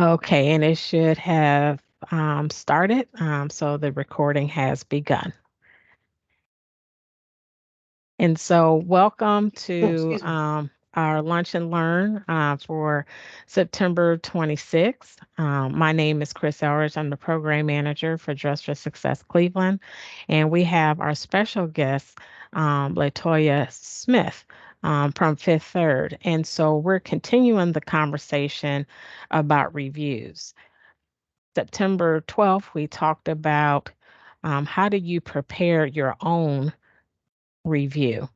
Okay, and it should have started. So the recording has begun. And so, welcome Oh, to excuse me. our Lunch and Learn for September 26th. My name is Chris Elridge. I'm the program manager for Dress for Success Cleveland. And we have our special guest, Latoya Smith. From Fifth Third. And so we're continuing the conversation about reviews. September 12th, we talked about how do you prepare your own review.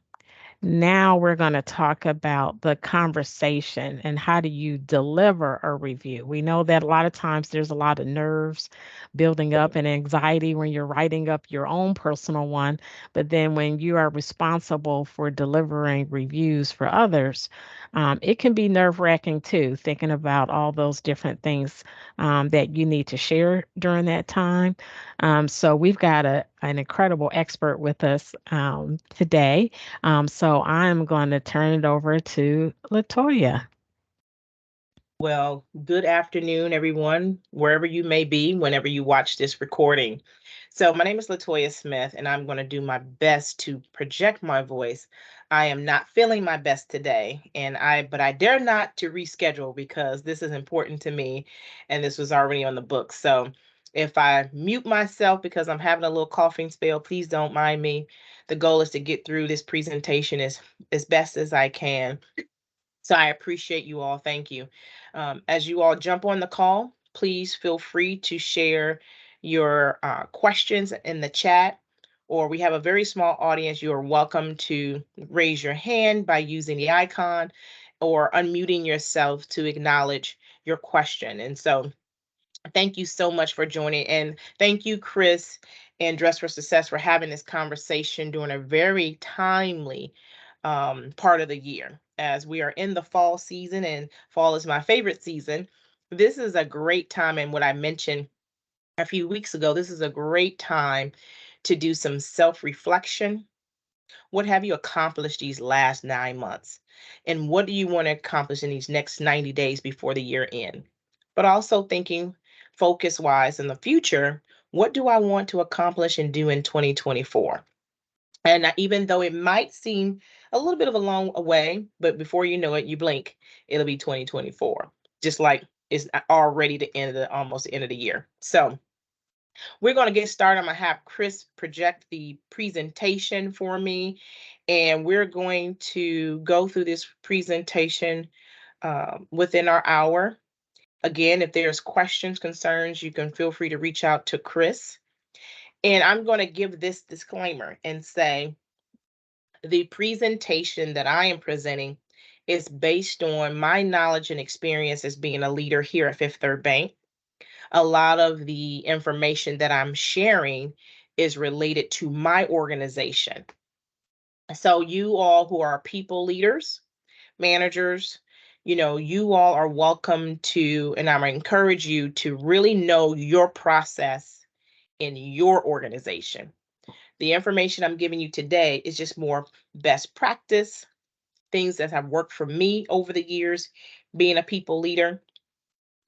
Now we're going to talk about the conversation and how do you deliver a review. We know that a lot of times there's a lot of nerves building up and anxiety when you're writing up your own personal one, but then when you are responsible for delivering reviews for others, it can be nerve-wracking too, thinking about all those different things that you need to share during that time. So we've got an incredible expert with us today. So I'm going to turn it over to Latoya. Well, good afternoon, everyone, wherever you may be, whenever you watch this recording. So, my name is Latoya Smith, and I'm going to do my best to project my voice. I am not feeling my best today, but I dare not to reschedule because this is important to me, and this was already on the book. So, if I mute myself because I'm having a little coughing spell, please don't mind me. The goal is to get through this presentation as best as I can. So I appreciate you all. Thank you. As you all jump on the call, please feel free to share your questions in the chat, or we have a very small audience. You are welcome to raise your hand by using the icon or unmuting yourself to acknowledge your question. And so thank you so much for joining. And thank you, Chris and Dress for Success, for having this conversation during a very timely part of the year. As we are in the fall season, and fall is my favorite season, this is a great time. And what I mentioned a few weeks ago, this is a great time to do some self reflection. What have you accomplished these last 9 months? And what do you want to accomplish in these next 90 days before the year end? But also thinking focus wise in the future, what do I want to accomplish and do in 2024? And even though it might seem a little bit of a long way, but before you know it, you blink, it'll be 2024. Just like it's already the end of almost the end of the year. So we're going to get started. I'm going to have Chris project the presentation for me, and we're going to go through this presentation within our hour. Again, if there's questions, concerns, you can feel free to reach out to Chris. And I'm going to give this disclaimer and say the presentation that I am presenting is based on my knowledge and experience as being a leader here at Fifth Third Bank. A lot of the information that I'm sharing is related to my organization. So, you all who are people leaders, managers, you all are welcome to, and I'm encourage you to really know your process in your organization. The information I'm giving you today is just more best practice, things that have worked for me over the years being a people leader,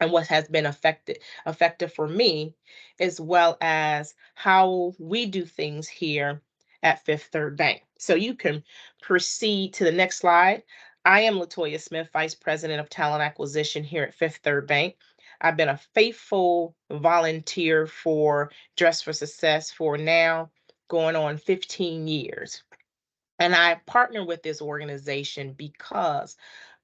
and what has been effective for me, as well as how we do things here at Fifth Third Bank. So you can proceed to the next slide. I am Latoya Smith, Vice President of Talent Acquisition here at Fifth Third Bank. I've been a faithful volunteer for Dress for Success for now going on 15 years. And I partner with this organization because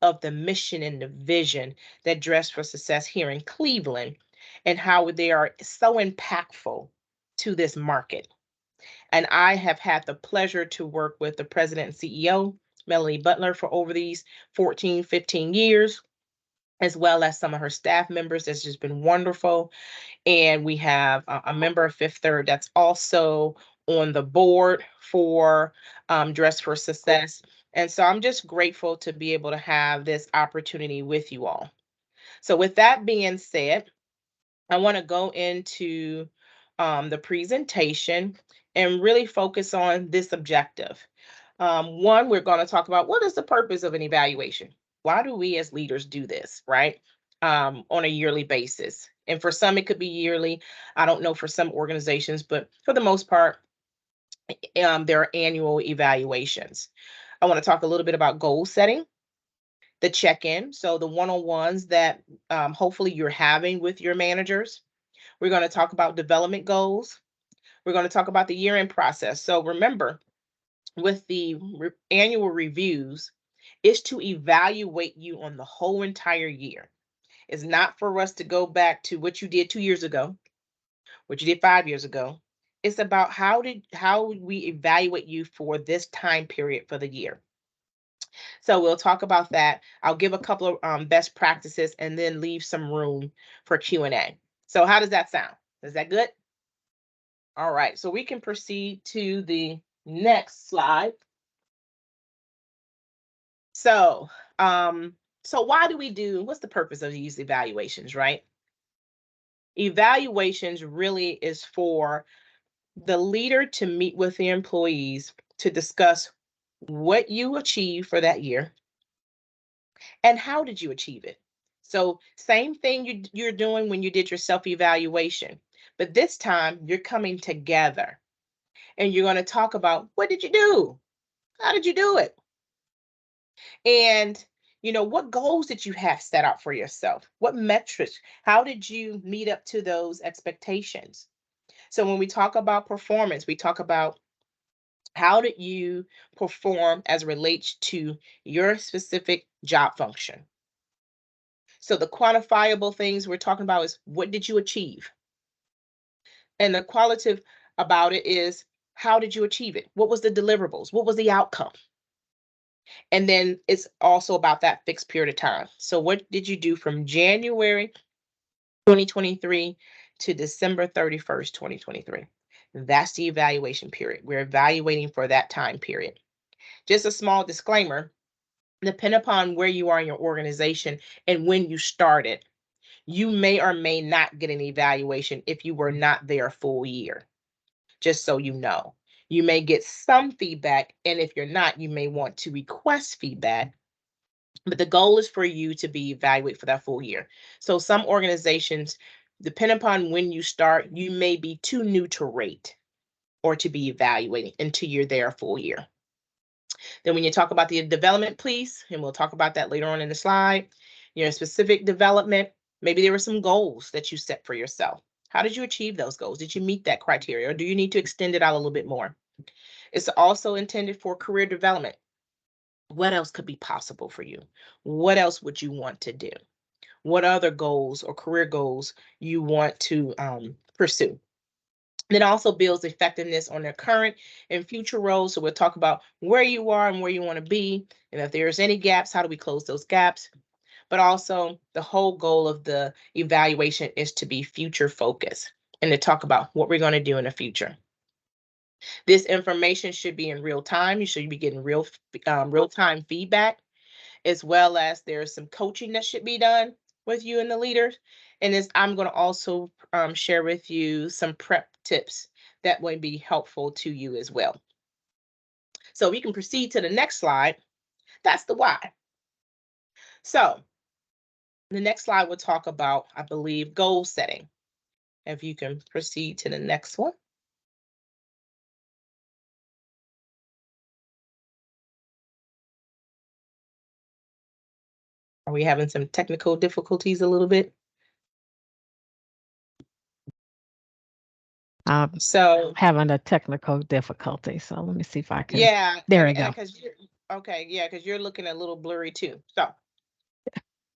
of the mission and the vision that Dress for Success here in Cleveland, and how they are so impactful to this market. And I have had the pleasure to work with the president and CEO, Melanie Butler, for over these 14, 15 years, as well as some of her staff members. That's just been wonderful. And we have a member of Fifth Third that's also on the board for Dress for Success. And so I'm just grateful to be able to have this opportunity with you all. So, with that being said, I want to go into the presentation and really focus on this objective. One, we're going to talk about what is the purpose of an evaluation? Why do we as leaders do this, right? on a yearly basis. And for some, it could be yearly. I don't know for some organizations, but for the most part, there are annual evaluations. I want to talk a little bit about goal setting, the check-in, so the one-on-ones that hopefully you're having with your managers. We're going to talk about development goals. We're going to talk about the year-end process. So remember, with the annual reviews, is to evaluate you on the whole entire year. It's not for us to go back to what you did 2 years ago, what you did 5 years ago. It's about how we evaluate you for this time period for the year. So we'll talk about that. I'll give a couple of best practices and then leave some room for Q&A. So how does that sound? Is that good? All right, so we can proceed to the next slide. So, why do we what's the purpose of these evaluations, right? Evaluations really is for the leader to meet with the employees to discuss what you achieved for that year and how did you achieve it. So same thing you're doing when you did your self-evaluation, but this time you're coming together and you're going to talk about what did you do? How did you do it? And what goals did you have set out for yourself? What metrics? How did you meet up to those expectations? So when we talk about performance, we talk about how did you perform as it relates to your specific job function. So the quantifiable things we're talking about is what did you achieve? And the qualitative about it is how did you achieve it? What was the deliverables? What was the outcome? And then it's also about that fixed period of time. So what did you do from January 2023 to December 31st, 2023? That's the evaluation period. We're evaluating for that time period. Just a small disclaimer, depending upon where you are in your organization and when you started, you may or may not get an evaluation if you were not there a full year. Just so you know. You may get some feedback, and if you're not, you may want to request feedback. But the goal is for you to be evaluated for that full year. So some organizations, depending upon when you start, you may be too new to rate or to be evaluating until you're there a full year. Then when you talk about the development piece, and we'll talk about that later on in the slide, your specific development, maybe there were some goals that you set for yourself. How did you achieve those goals? Did you meet that criteria, or do you need to extend it out a little bit more? It's also intended for career development. What else could be possible for you? What else would you want to do? What other goals or career goals you want to pursue? It also builds effectiveness on their current and future roles. So we'll talk about where you are and where you want to be. And if there's any gaps, how do we close those gaps? But also the whole goal of the evaluation is to be future focused and to talk about what we're going to do in the future. This information should be in real time. You should be getting real time feedback, as well as there's some coaching that should be done with you and the leaders. And I'm going to also share with you some prep tips that would be helpful to you as well. So we can proceed to the next slide. That's the why. So the next slide will talk about, I believe, goal setting. If you can proceed to the next one. Are we having some technical difficulties a little bit? So Having a technical difficulty. So let me see if I can. Yeah. There we go. Okay. Yeah, because you're looking a little blurry too. So,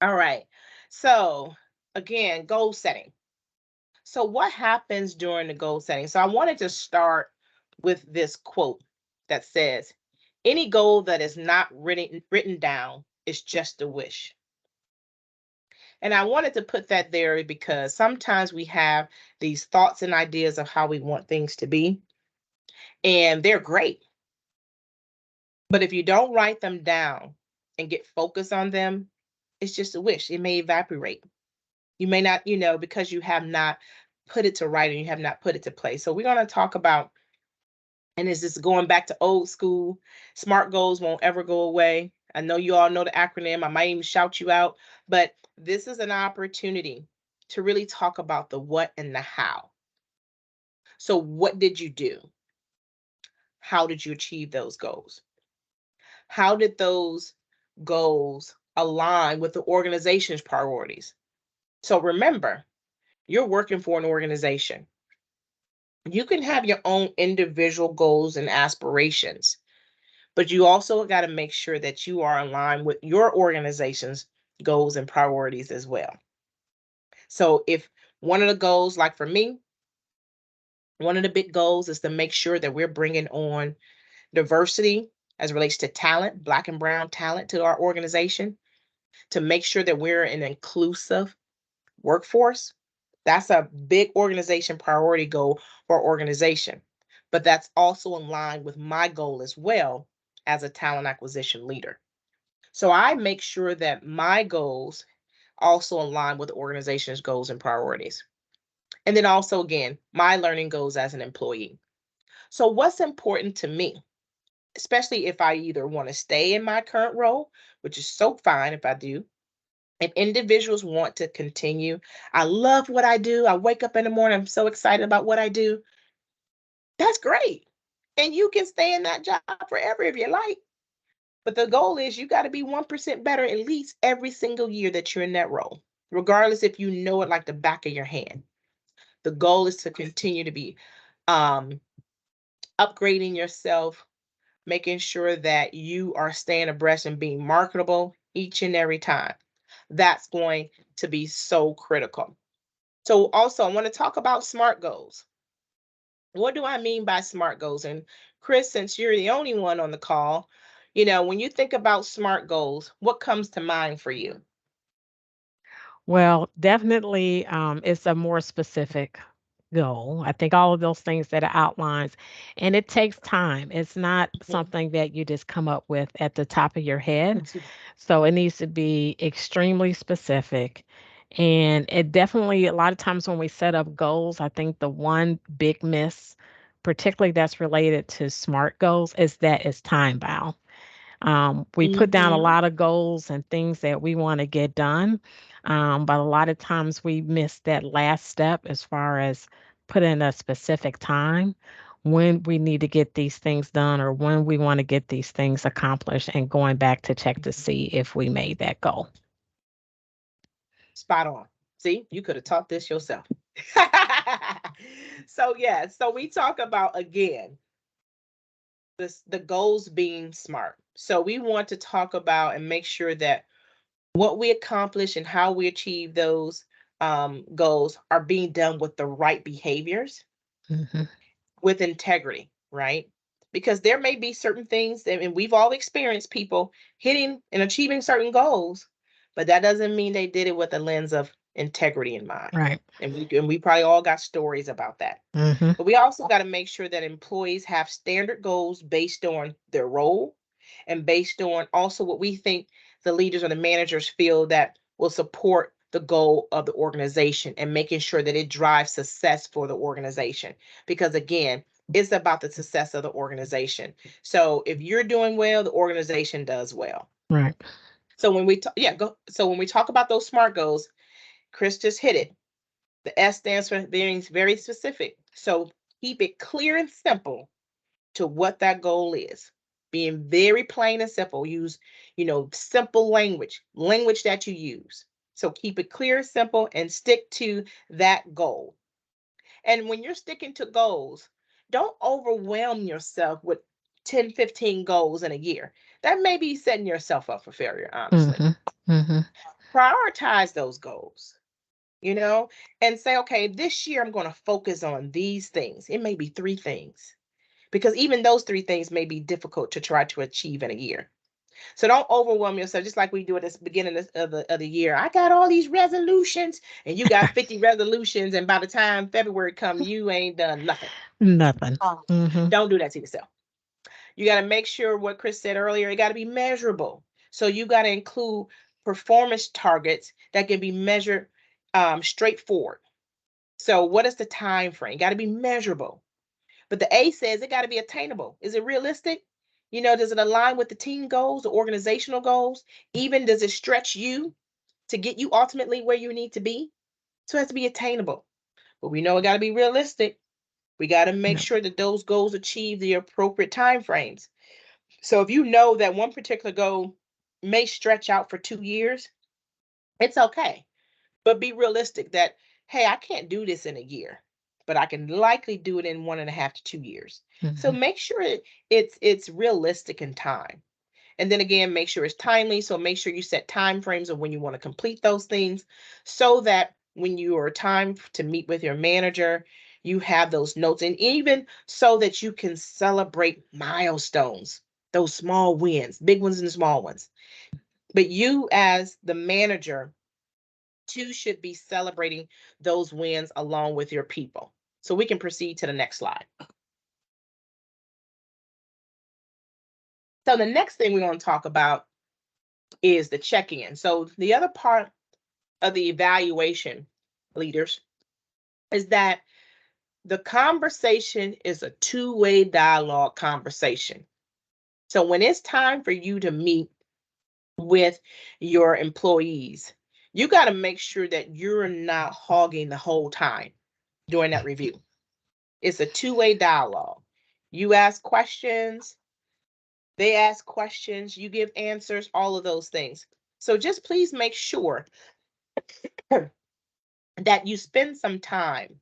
all right. So again, goal setting. So what happens during the goal setting? So I wanted to start with this quote that says, any goal that is not written down is just a wish. And I wanted to put that there because sometimes we have these thoughts and ideas of how we want things to be, and they're great. But if you don't write them down and get focused on them, it's just a wish. It may evaporate. You may not, because you have not put it to writing, you have not put it to play. So we're going to talk about, and is this going back to old school, SMART goals won't ever go away. I know you all know the acronym. I might even shout you out, but this is an opportunity to really talk about the what and the how. So, what did you do? How did you achieve those goals? How did those goals align with the organization's priorities? So, remember, you're working for an organization. You can have your own individual goals and aspirations, but you also got to make sure that you are aligned with your organization's goals and priorities as well. So if one of the goals, like for me, one of the big goals is to make sure that we're bringing on diversity as it relates to talent, Black and brown talent to our organization, to make sure that we're an inclusive workforce. That's a big organization priority goal for our organization. But that's also in line with my goal as well as a talent acquisition leader. So I make sure that my goals also align with the organization's goals and priorities. And then also, again, my learning goals as an employee. So, what's important to me, especially if I either want to stay in my current role, which is so fine if I do, if individuals want to continue, I love what I do. I wake up in the morning, I'm so excited about what I do. That's great. And you can stay in that job forever if you like. But the goal is you got to be 1% better at least every single year that you're in that role, regardless if you know it like the back of your hand. The goal is to continue to be um, upgrading yourself, making sure that you are staying abreast and being marketable each and every time. That's going to be so critical. So, also, I want to talk about SMART goals. What do I mean by SMART goals? And Chris, since you're the only one on the call, when you think about SMART goals, what comes to mind for you? Well, definitely, it's a more specific goal. I think all of those things that it outlines, and it takes time. It's not Mhm. something that you just come up with at the top of your head. So it needs to be extremely specific. And it definitely, a lot of times when we set up goals, I think the one big miss, particularly that's related to SMART goals, is that it's time bound. We put down a Mhm. lot of goals and things that we want to get done, but a lot of times we miss that last step as far as putting a specific time when we need to get these things done or when we want to get these things accomplished and going back to check to see if we made that goal. Spot on. See, you could have taught this yourself. So yeah, so we talk about again the goals being smart. So we want to talk about and make sure that what we accomplish and how we achieve those goals are being done with the right behaviors, Mhm. with integrity, right? Because there may be certain things that, and we've all experienced people hitting and achieving certain goals, but that doesn't mean they did it with a lens of integrity in mind. Right. And we probably all got stories about that. Mhm. But we also got to make sure that employees have standard goals based on their role and based on also what we think the leaders or the managers feel that will support the goal of the organization and making sure that it drives success for the organization. Because again, it's about the success of the organization. So if you're doing well, the organization does well. Right. So when we talk, yeah, go. So when we talk about those SMART goals, Chris just hit it. The S stands for being very specific. So keep it clear and simple to what that goal is. Being very plain and simple. Use, simple language that you use. So keep it clear, simple, and stick to that goal. And when you're sticking to goals, don't overwhelm yourself with 10, 15 goals in a year. That may be setting yourself up for failure, honestly. Mhm. Mhm. Prioritize those goals, you know, and say, okay, this year I'm going to focus on these things. It may be three things because even those three things may be difficult to try to achieve in a year. So don't overwhelm yourself, just like we do at the beginning of the year. I got all these resolutions, and you got 50 resolutions, and by the time February come, you ain't done nothing. Nothing. Mhm. Don't do that to yourself. You got to make sure what Chris said earlier, it got to be measurable. So you got to include performance targets that can be measured straightforward. So what is the time frame? Got to be measurable. But the A says it got to be attainable. Is it realistic? You know, does it align with the team goals, the organizational goals? Even does it stretch you to get you ultimately where you need to be? So it has to be attainable. But we know it got to be realistic. We got to make Yeah. sure that those goals achieve the appropriate time frames. So if you know that one particular goal may stretch out for 2 years, it's okay. But be realistic that, hey, I can't do this in a year, but I can likely do it in 1.5 to 2 years. So Mhm. make sure it's realistic in time. And then again, make sure it's timely. So make sure you set time frames of when you want to complete those things so that when you are time to meet with your manager, you have those notes. And even so that you can celebrate milestones, those small wins, big ones and small ones. But you, as the manager, too, should be celebrating those wins along with your people. So we can proceed to the next slide. So the next thing we're going to talk about is the check-in. So the other part of the evaluation, leaders, is that the conversation is a two-way dialogue conversation. So when it's time for you to meet with your employees, you got to make sure that you're not hogging the whole time during that review. It's a two-way dialogue. You ask questions, they ask questions, you give answers, all of those things. So just please make sure that you spend some time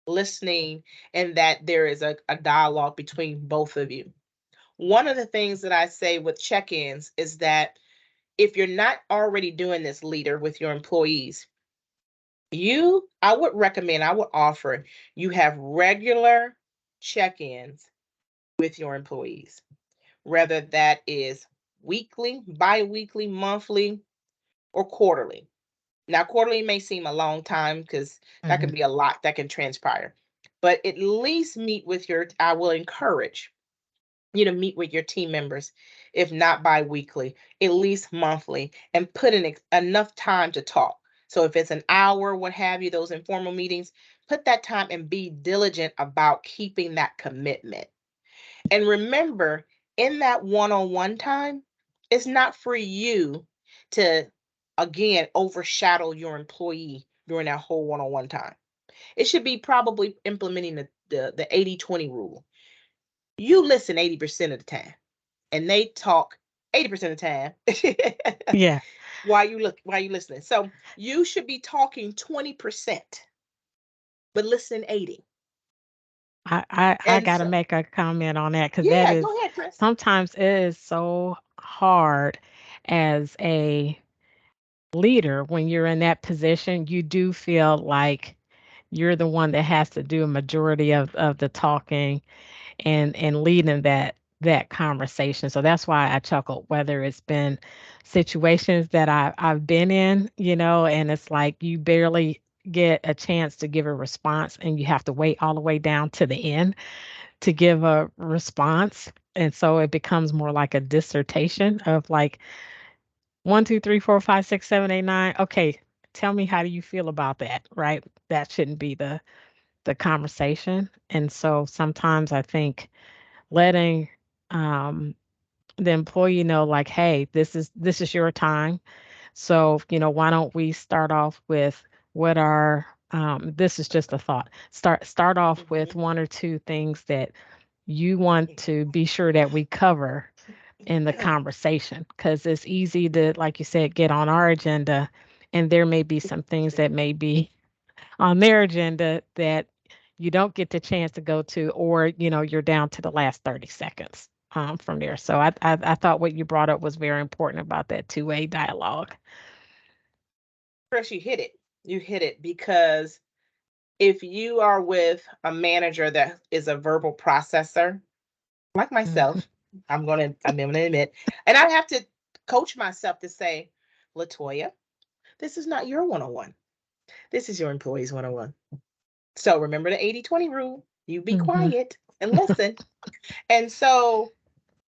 listening and that there is a dialogue between both of you. One of the things that I say with check-ins is that if you're not already doing this, leader, with your employees, I would recommend, I would offer you have regular check-ins with your employees, whether that is weekly, bi-weekly, monthly, or quarterly. Now, quarterly may seem a long time because that can Mhm. be a lot that can transpire, but at least meet with I will encourage you to meet with your team members, if not bi-weekly, at least monthly, and put in enough time to talk. So if it's an hour, what have you, those informal meetings, put that time and be diligent about keeping that commitment. And remember, in that one-on-one time, it's not for you to, again, overshadow your employee during that whole one-on-one time. It should be probably implementing the 80-20 rule. You listen 80% of the time, and they talk 80% of the time Yeah. while you listening. So you should be talking 20%, but listen 80. I And got to so, make a comment on that because that yeah, is go ahead, Chris. sometimes it is so hard as a leader when you're in that position. You do feel like you're the one that has to do a majority of the talking and leading that conversation. So that's why I chuckled, whether it's been situations that I've been in, and it's like you barely get a chance to give a response and you have to wait all the way down to the end to give a response. And so it becomes more like a dissertation of like 1, 2, 3, 4, 5, 6, 7, 8, 9. Okay, tell me, how do you feel about that? Right? That shouldn't be the conversation. And so sometimes I think letting um, the employee know, like, hey, this is your time. So, why don't we start off with what are this is just a thought. Start off with Mhm. one or two things that you want to be sure that we cover in the conversation, because it's easy to, like you said, get on our agenda, and there may be some things that may be on their agenda that you don't get the chance to go to, or you're down to the last 30 seconds from there. So I thought what you brought up was very important about that two-way dialogue. Chris, you hit it. You hit it because if you are with a manager that is a verbal processor, like Mhm. myself, I'm gonna admit, and I have to coach myself to say, Latoya, this is not your one-on-one. This is your employees one-on-one. So remember the 80-20 rule. You be Mhm. quiet and listen. And so,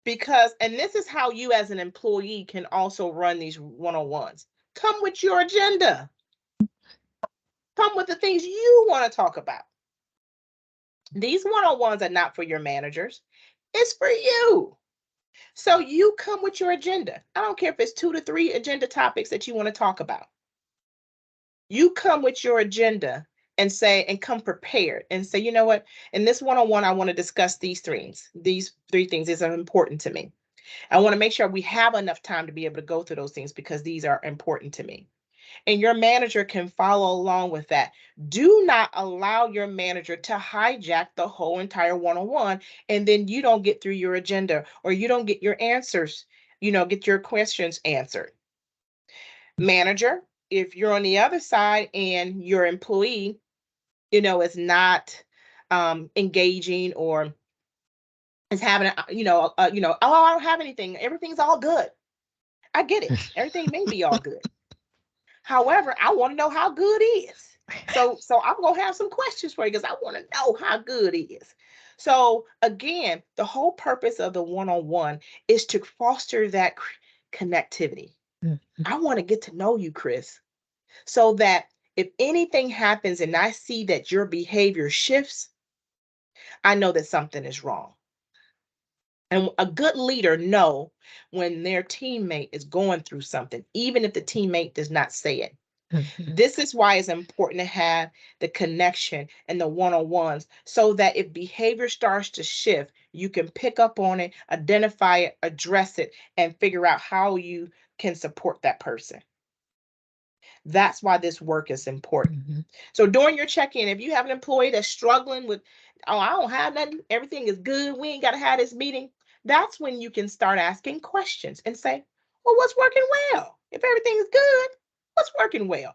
and this is how you as an employee can also run these one-on-ones. Come with your agenda. Come with the things you want to talk about. These one-on-ones are not for your managers. It's for you. So you come with your agenda. I don't care if it's 2 to 3 agenda topics that you want to talk about. You come with your agenda and say, and come prepared and say, you know what, in this one-on-one, I want to discuss these things. These 3 things is important to me. I want to make sure we have enough time to be able to go through those things because these are important to me. And your manager can follow along with that. Do not allow your manager to hijack the whole entire one-on-one, and then you don't get through your agenda or you don't get your answers, get your questions answered. Manager, if you're on the other side and your employee, is not engaging or is having oh, I don't have anything. Everything's all good. I get it. Everything may be all good. However, I want to know how good it is. So I'm gonna have some questions for you because I want to know how good it is. So again, the whole purpose of the one-on-one is to foster that connectivity. I want to get to know you, Chris, so that if anything happens and I see that your behavior shifts, I know that something is wrong. And a good leader know when their teammate is going through something, even if the teammate does not say it. This is why it's important to have the connection and the one-on-ones so that if behavior starts to shift, you can pick up on it, identify it, address it, and figure out how you can support that person. That's why this work is important. So during your check-in, if you have an employee that's struggling with, oh, I don't have nothing, everything is good, we ain't got to have this meeting, that's when you can start asking questions and say, well, what's working well? If everything is good, what's working well?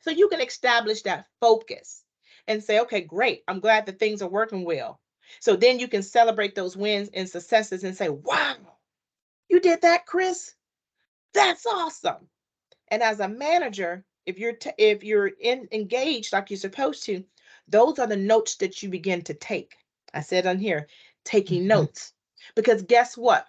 So you can establish that focus and say, okay, great, I'm glad that things are working well. So then you can celebrate those wins and successes and say, wow, you did that, Chris? That's awesome. And as a manager, if you're engaged like you're supposed to, those are the notes that you begin to take. I said on here, taking notes. Because guess what?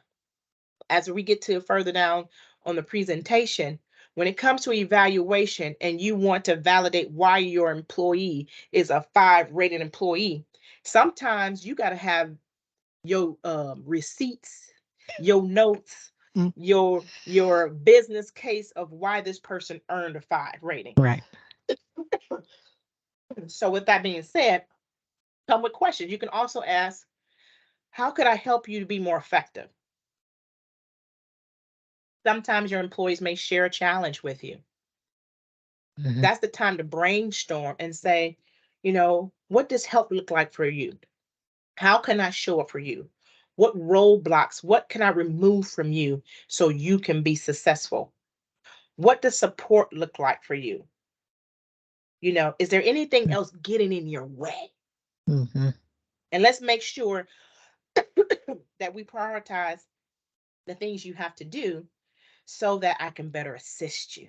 As we get to further down on the presentation, when it comes to evaluation and you want to validate why your employee is a 5 rated employee, sometimes you got to have your receipts, your notes, your business case of why this person earned a 5 rating. Right. So with that being said, come with questions. You can also ask, how could I help you to be more effective? Sometimes your employees may share a challenge with you. That's the time to brainstorm and say, what does help look like for you? How can I show up for you? What roadblocks, what can I remove from you so you can be successful? What does support look like for you? Is there anything else getting in your way? And let's make sure that we prioritize the things you have to do so that I can better assist you.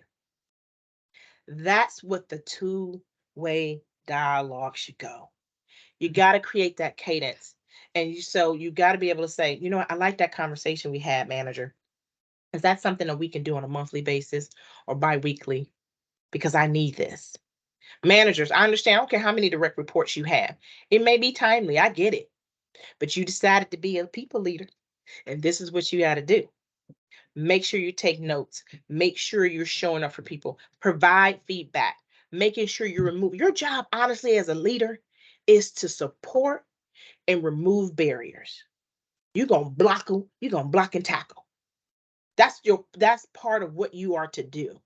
That's what the two-way dialogue should go. You got to create that cadence. And you got to be able to say, what, I like that conversation we had, manager. Is that something that we can do on a monthly basis or bi-weekly? Because I need this. Managers, I understand, I don't care how many direct reports you have. It may be timely, I get it. But you decided to be a people leader, and this is what you got to do. Make sure you take notes. Make sure you're showing up for people. Provide feedback. Making sure you remove your job, honestly, as a leader, is to support and remove barriers. You're gonna block them, you're gonna block and tackle. That's part of what you are to do.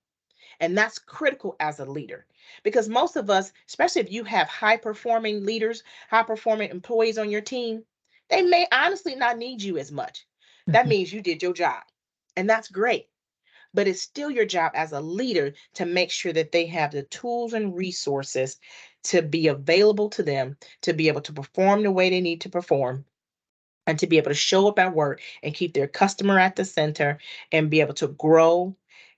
And that's critical as a leader. Because most of us, especially if you have high performing leaders, high performing employees on your team, they may honestly not need you as much. That means you did your job. And that's great. But it's still your job as a leader to make sure that they have the tools and resources to be available to them, to be able to perform the way they need to perform, and to be able to show up at work and keep their customer at the center and be able to grow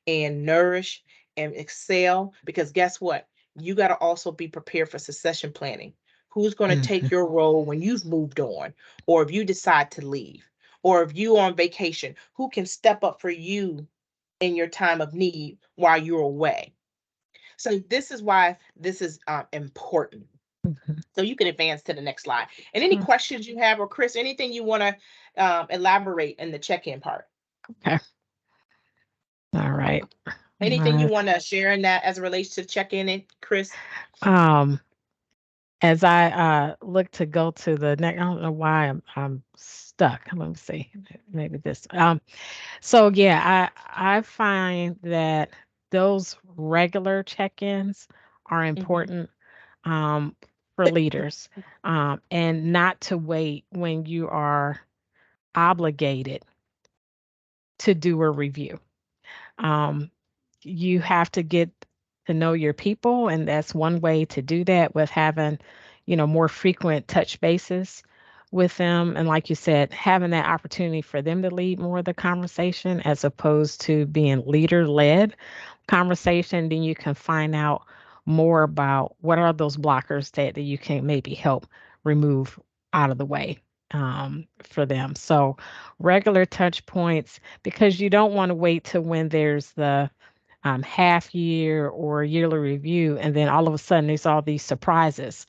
and nourish and excel. Because guess what? You got to also be prepared for succession planning. Who's going to take your role when you've moved on, or if you decide to leave, or if you're on vacation? Who can step up for you in your time of need while you're away? So this is why this is important. Mhm. So you can advance to the next slide. And any Mm, questions you have, or Chris, anything you want to elaborate in the check-in part? Okay. All right. Anything you My, want to share in that as it relates to check-in, Chris? um, as I look to go to the next, I don't know why I'm stuck. Let me see. Maybe this. So yeah, I find that those regular check-ins are Hmm. important um, for leaders, and not to wait when you are obligated to do a review. Um, you have to get to know your people, and that's one way to do that with having, more frequent touch bases with them. And like you said, having that opportunity for them to lead more of the conversation as opposed to being leader led conversation, then you can find out more about what are those blockers that you can maybe help remove out of the way for them. So regular touch points, because you don't want to wait till when there's the half year or yearly review, and then all of a sudden there's all these surprises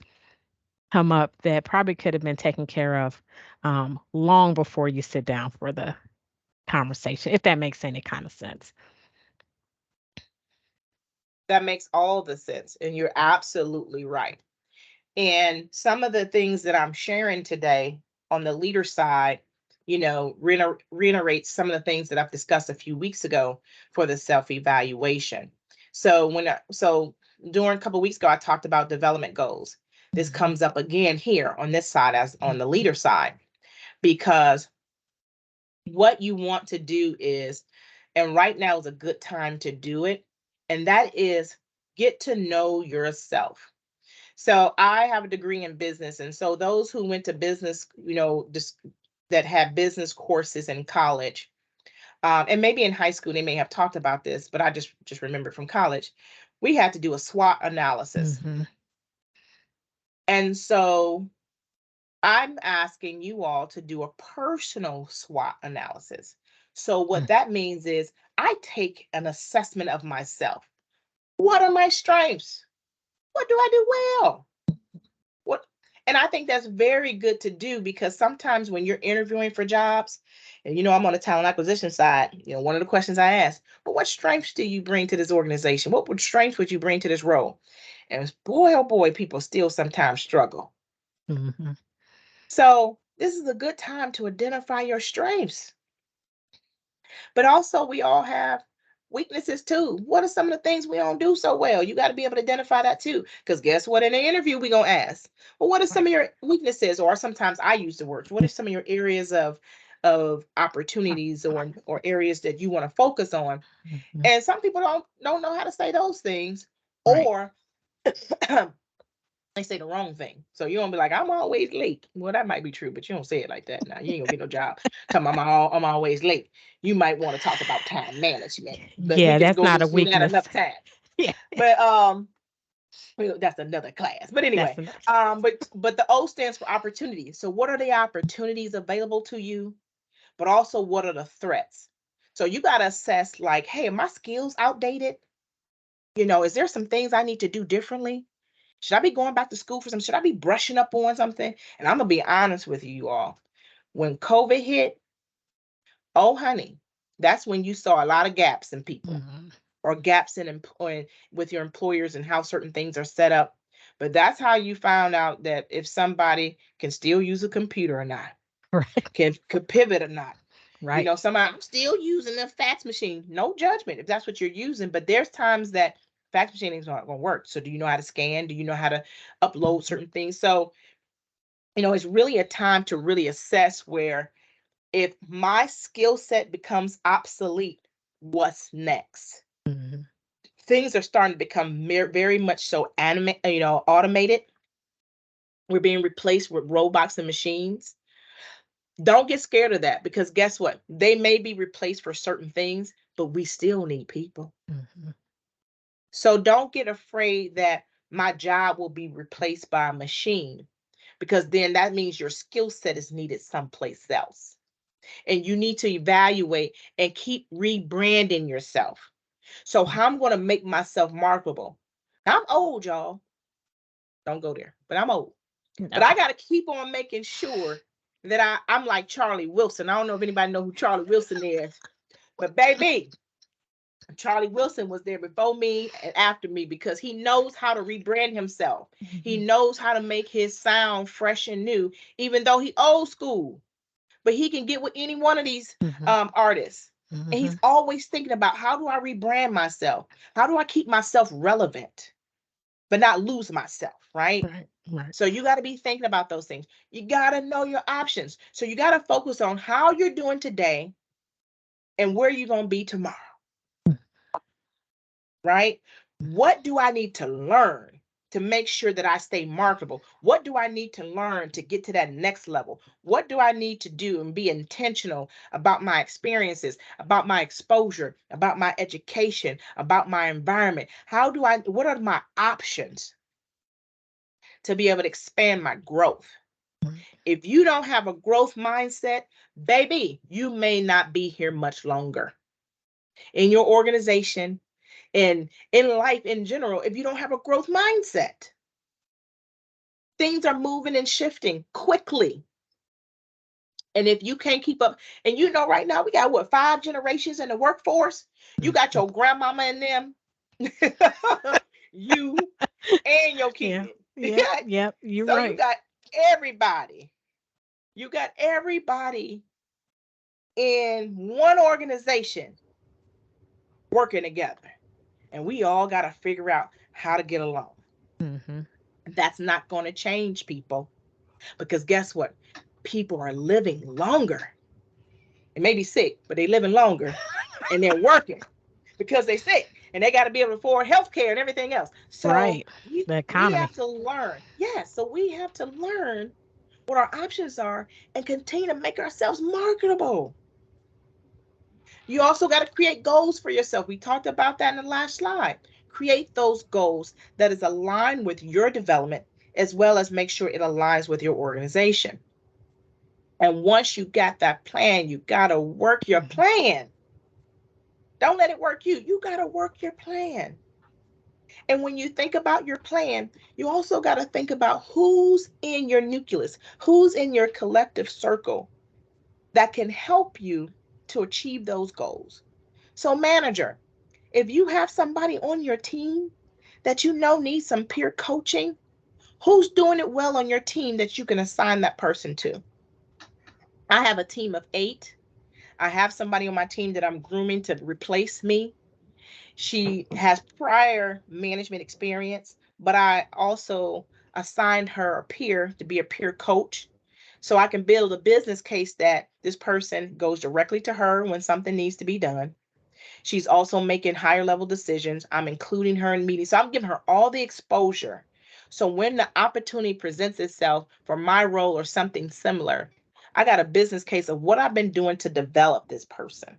come up that probably could have been taken care of long before you sit down for the conversation, if that makes any kind of sense. That makes all the sense, and you're absolutely right. And some of the things that I'm sharing today on the leader side, reiterate some of the things that I've discussed a few weeks ago for the self-evaluation. So during a couple of weeks ago, I talked about development goals. This Mhm. comes up again here on this side as on the leader side, because what you want to do is, and right now is a good time to do it, and that is get to know yourself. So I have a degree in business, and so those who went to business, just that had business courses in college, and maybe in high school they may have talked about this, but I just remember from college, we had to do a SWOT analysis, Mhm. and so I'm asking you all to do a personal SWOT analysis. So what Mm. that means is I take an assessment of myself. What are my strengths? What do I do well? What, and I think that's very good to do, because sometimes when you're interviewing for jobs, and I'm on the talent acquisition side, one of the questions I ask, but what strengths do you bring to this organization? What strengths would you bring to this role? And boy, oh boy, people still sometimes struggle. Mhm. So this is a good time to identify your strengths. But also, we all have weaknesses too. What are some of the things we don't do so well? You got to be able to identify that too. Because guess what? In the interview, we're going to ask, well, what are some Right. of your weaknesses? Or sometimes I use the words, what are some of your areas of opportunities, or areas that you want to focus on? Mhm. And some people don't know how to say those things, Right. or they say the wrong thing. So you don't be like, I'm always late. Well, that might be true, but you don't say it like that. Now you ain't gonna get no job. Tell me I'm always late. You might want to talk about time management, but we Yeah, can that's go not a into that weakness. another time. Yeah, But well, that's another class. But that's anyway, enough. but the O stands for opportunity. So what are the opportunities available to you? But also, what are the threats? So you got to assess, like, hey, are my skills outdated? Is there some things I need to do differently? Should I be going back to school for some? Should I be brushing up on something? And I'm gonna be honest with you all. When COVID hit, oh honey, that's when you saw a lot of gaps in people, Mhm. or gaps in employing with your employers and how certain things are set up. But that's how you found out that if somebody can still use a computer or not, Right. can could pivot or not. Right. Somebody, I'm still using the fax machine. No judgment if that's what you're using, but there's times that fax machine is not going to work. So do you know how to scan? Do you know how to upload Mhm. certain things? So it's really a time to really assess where, if my skill set becomes obsolete, what's next? Mhm. Things are starting to become very much so automated. We're being replaced with robots and machines. Don't get scared of that, because guess what? They may be replaced for certain things, but we still need people. Mhm. So don't get afraid that my job will be replaced by a machine, because then that means your skill set is needed someplace else. And you need to evaluate and keep rebranding yourself. So how I'm going to make myself marketable. I'm old, y'all. Don't go there. But I'm old. No. But I got to keep on making sure that I'm like Charlie Wilson. I don't know if anybody know who Charlie Wilson is, but baby, Charlie Wilson was there before me and after me because he knows how to rebrand himself. He knows how to make his sound fresh and new, even though he old school. But he can get with any one of these artists. And he's always thinking about, how do I rebrand myself? How do I keep myself relevant, but not lose myself, right? Right. So you got to be thinking about those things. You got to know your options. So you got to focus on how you're doing today and where you're going to be tomorrow, right? What do I need to learn to make sure that I stay marketable? What do I need to learn to get to that next level? What do I need to do and be intentional about my experiences, about my exposure, about my education, about my environment? What are my options to be able to expand my growth? If you don't have a growth mindset, baby, you may not be here much longer in your organization and in life in general. If you don't have a growth mindset, things are moving and shifting quickly. And if you can't keep up, and you know, right now we got what, 5 generations in the workforce? You got your grandmama and them, you and your kid. Yep. You're So right. you got everybody. You got everybody in one organization working together. And we all got to figure out how to get along. That's not going to change, people. Because guess what? People are living longer. They may be sick, but they're living longer and they're working because they're sick and they got to be able to afford health care and everything else. So Right. we The economy. have to learn. Yeah, so we have to learn what our options are and continue to make ourselves marketable. You also got to create goals for yourself. We talked about that in the last slide. Create those goals that is aligned with your development, as well as make sure it aligns with your organization. And once you got that plan, you got to work your plan. Don't let it work you. You got to work your plan. And when you think about your plan, you also got to think about who's in your nucleus, who's in your collective circle that can help you to achieve those goals. So, manager, if you have somebody on your team that you know needs some peer coaching, who's doing it well on your team that you can assign that person to? I have a team of 8. I have somebody on my team that I'm grooming to replace me. She has prior management experience, but I also assigned her a peer to be a peer coach. So I can build a business case that this person goes directly to her when something needs to be done. She's also making higher level decisions. I'm including her in meetings. So I'm giving her all the exposure. So when the opportunity presents itself for my role or something similar, I got a business case of what I've been doing to develop this person.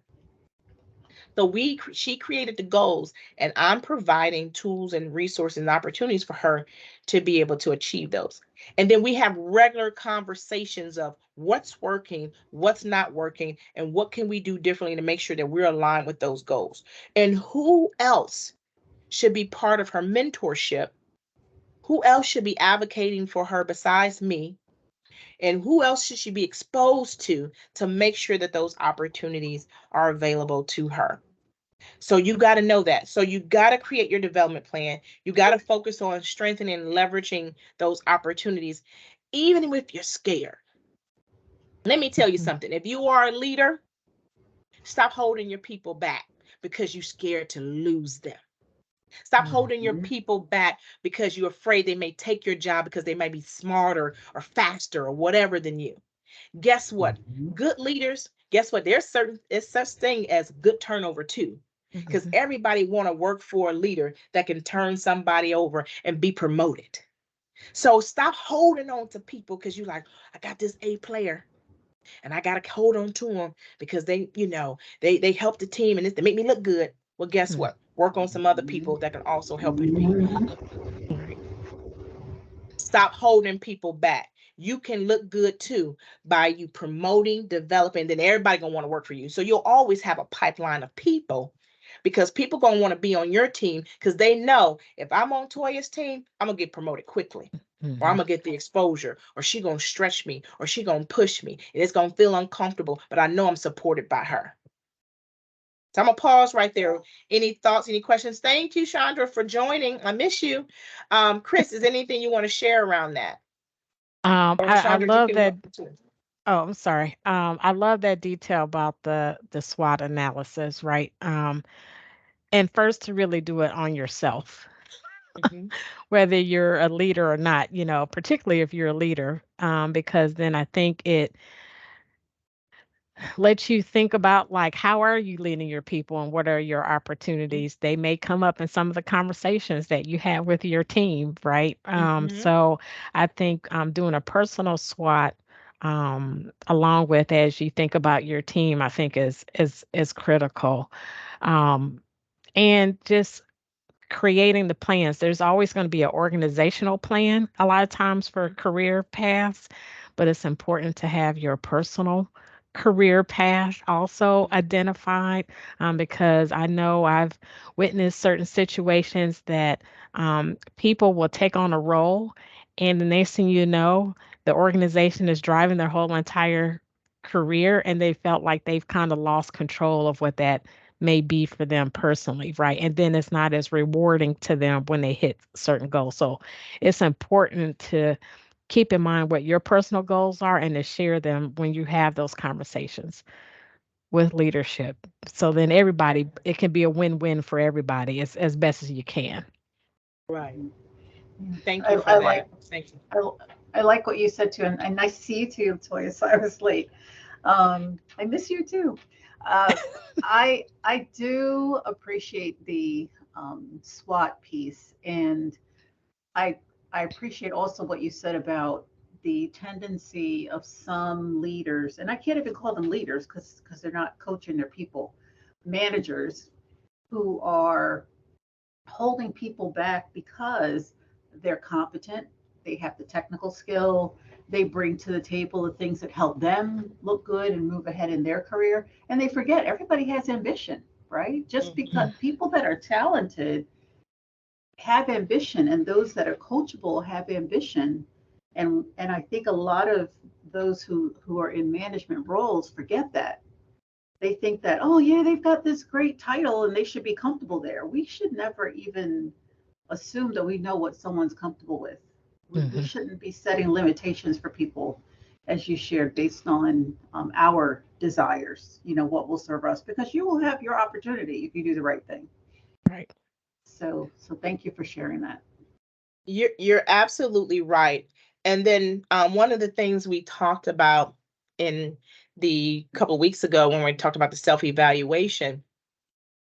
So she created the goals, and I'm providing tools and resources and opportunities for her to be able to achieve those. And then we have regular conversations of what's working, what's not working, and what can we do differently to make sure that we're aligned with those goals. And who else should be part of her mentorship? Who else should be advocating for her besides me? And who else should she be exposed to make sure that those opportunities are available to her? So you got to know that. So you got to create your development plan. You got to focus on strengthening and leveraging those opportunities, even if you're scared. Let me tell you something. If you are a leader, stop holding your people back because you're scared to lose them. Stop holding your people back because you're afraid they may take your job because they might be smarter or faster or whatever than you. Guess what? Good leaders, guess what? There's such thing as good turnover too. Because everybody want to work for a leader that can turn somebody over and be promoted. So stop holding on to people because you're like, I got this A player and I got to hold on to them because they, they help the team and they make me look good. Well, guess what? Work on some other people that can also help you be. Stop holding people back. You can look good too by you promoting, developing, then everybody gonna want to work for you. So you'll always have a pipeline of people, because people gonna want to be on your team because they know if I'm on Toya's team, I'm gonna get promoted quickly. Or I'm Mhm. gonna get the exposure, or she gonna stretch me, or she gonna push me, and it's gonna feel uncomfortable, but I know I'm supported by her. So I'm gonna pause right there. Any thoughts, any questions? Thank you, Chandra, for joining. I miss you. Chris, is there anything you want to share around that? Or I Chandra, you love can. that. Oh, I'm sorry. I love that detail about the SWOT analysis, right? And first to really do it on yourself, Mhm. whether you're a leader or not, particularly if you're a leader, because then I think it lets you think about like how are you leading your people and what are your opportunities. They may come up in some of the conversations that you have with your team, right? Mhm. So I think doing a personal SWOT along with as you think about your team, I think is critical. Um, and just creating the plans. There's always going to be an organizational plan a lot of times for career paths, but it's important to have your personal career path also identified, because I know I've witnessed certain situations that people will take on a role, and the next thing you know, the organization is driving their whole entire career, and they felt like they've kind of lost control of what that may be for them personally, right? And then it's not as rewarding to them when they hit certain goals. So it's important to keep in mind what your personal goals are and to share them when you have those conversations with leadership. So then everybody, it can be a win-win for everybody as best as you can. Right. Mhm. Yeah. Thank you I for like that. Thank you. I, I like what you said too, and nice to see you too, Toya. So I was late. I miss you too. Uh, I do appreciate the SWOT piece, and I I appreciate also what you said about the tendency of some leaders, and I can't even call them leaders because they're not coaching their people, managers who are holding people back because they're competent, they have the technical skill, they bring to the table the things that help them look good and move ahead in their career. And they forget everybody has ambition, right? Just because Mm. people that are talented have ambition and those that are coachable have ambition. And I think a lot of those who are in management roles forget that. They think that, oh yeah, they've got this great title and they should be comfortable there. We should never even assume that we know what someone's comfortable with. We Mhm. shouldn't be setting limitations for people, as you shared, based on our desires, what will serve us, because you will have your opportunity if you do the right thing. Right. So thank you for sharing that. You're absolutely right. And then one of the things we talked about in the couple weeks ago when we talked about the self-evaluation,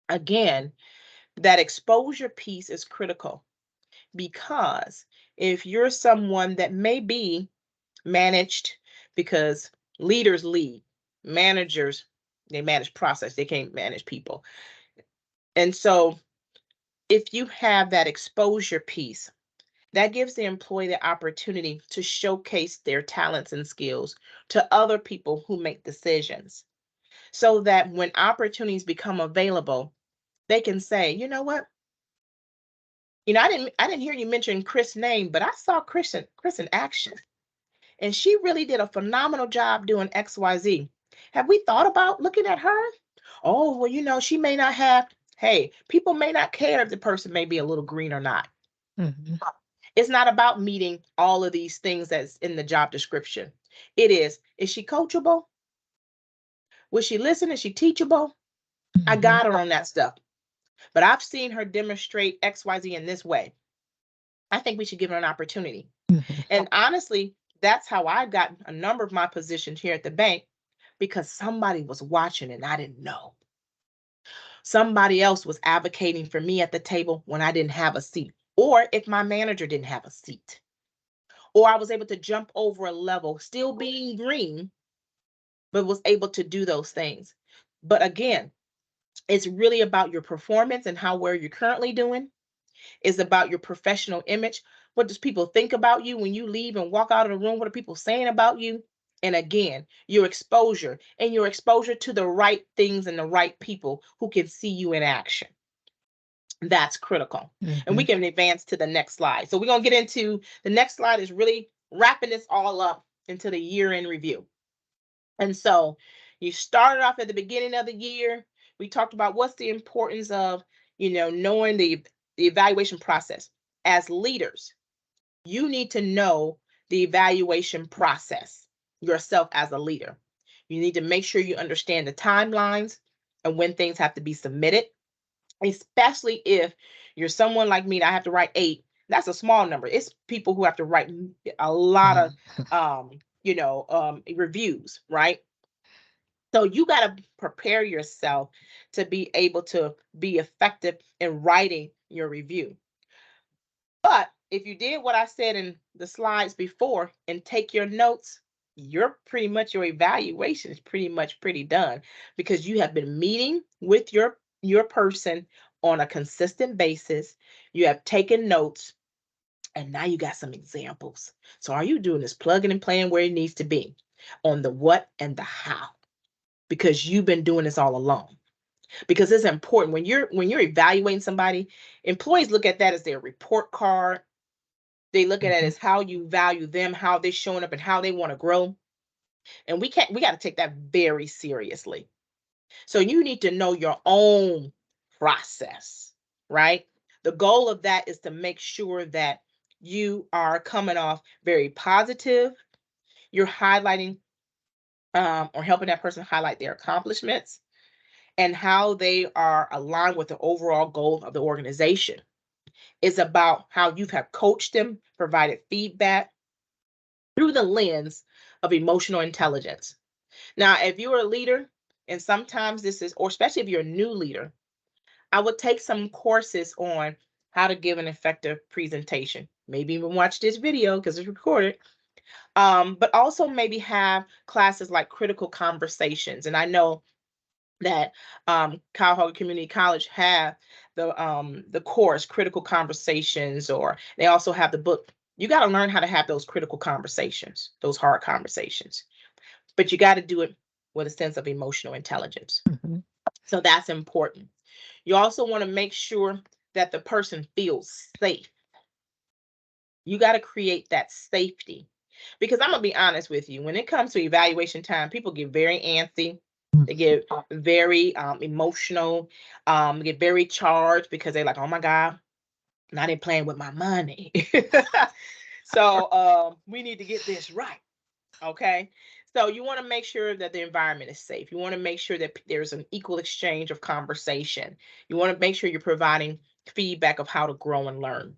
again, that exposure piece is critical because if you're someone that may be managed, because leaders lead, managers, they manage process, they can't manage people. And so if you have that exposure piece, that gives the employee the opportunity to showcase their talents and skills to other people who make decisions so that when opportunities become available, they can say, you know what? I didn't hear you mention Chris' name, but I saw Chris in action. And she really did a phenomenal job doing XYZ. Have we thought about looking at her? Oh, well, she may not have, hey, people may not care if the person may be a little green or not. Mhm. It's not about meeting all of these things that's in the job description. Is she coachable? Will she listen? Is she teachable? I Mhm. got her on that stuff. But I've seen her demonstrate XYZ in this way. I think we should give her an opportunity. Mhm. And honestly, that's how I got a number of my positions here at the bank because somebody was watching and I didn't know. Somebody else was advocating for me at the table when I didn't have a seat, or if my manager didn't have a seat, or I was able to jump over a level, still being green, but was able to do those things. But again, it's really about your performance and how well you're currently doing. It's about your professional image. What does people think about you when you leave and walk out of the room? What are people saying about you? and again, your exposure to the right things and the right people who can see you in action. That's critical. And we can advance to the next slide. So we're going to get into the next slide is really wrapping this all up into the year-end review. And so you started off at the beginning of the year. We talked about what's the importance of, knowing the evaluation process. As leaders, you need to know the evaluation process yourself as a leader. You need to make sure you understand the timelines and when things have to be submitted, especially if you're someone like me that I have to write 8. That's a small number. It's people who have to write a lot of reviews, right? So you got to prepare yourself to be able to be effective in writing your review. But if you did what I said in the slides before and take your notes, your evaluation is pretty done, because you have been meeting with your person on a consistent basis. You have taken notes, and now you got some examples. So all you doing is plugging and playing where it needs to be on the what and the how, because you've been doing this all along. Because it's important when you're evaluating somebody, employees look at that as their report card. They look at it as how you value them, how they're showing up, and how they want to grow. And we got to take that very seriously. So you need to know your own process, right? The goal of that is to make sure that you are coming off very positive. You're highlighting or helping that person highlight their accomplishments and how they are aligned with the overall goal of the organization. It's about how you have coached them, provided feedback through the lens of emotional intelligence. Now, if you're a leader, and sometimes this is, or especially if you're a new leader, I would take some courses on how to give an effective presentation. Maybe even watch this video because it's recorded. But also maybe have classes like critical conversations. And I know that Cuyahoga Community College have the course Critical Conversations, or they also have the book. You got to learn how to have those critical conversations, those hard conversations, but you got to do it with a sense of emotional intelligence. So that's important. You also want to make sure that the person feels safe. You got to create that safety, because I'm gonna be honest with you, when it comes to evaluation time, people get very antsy. They get very emotional, get very charged, because they're like, oh my God, now they're playing with my money. So we need to get this right. Okay. So you want to make sure that the environment is safe. You want to make sure that there's an equal exchange of conversation. You want to make sure you're providing feedback of how to grow and learn.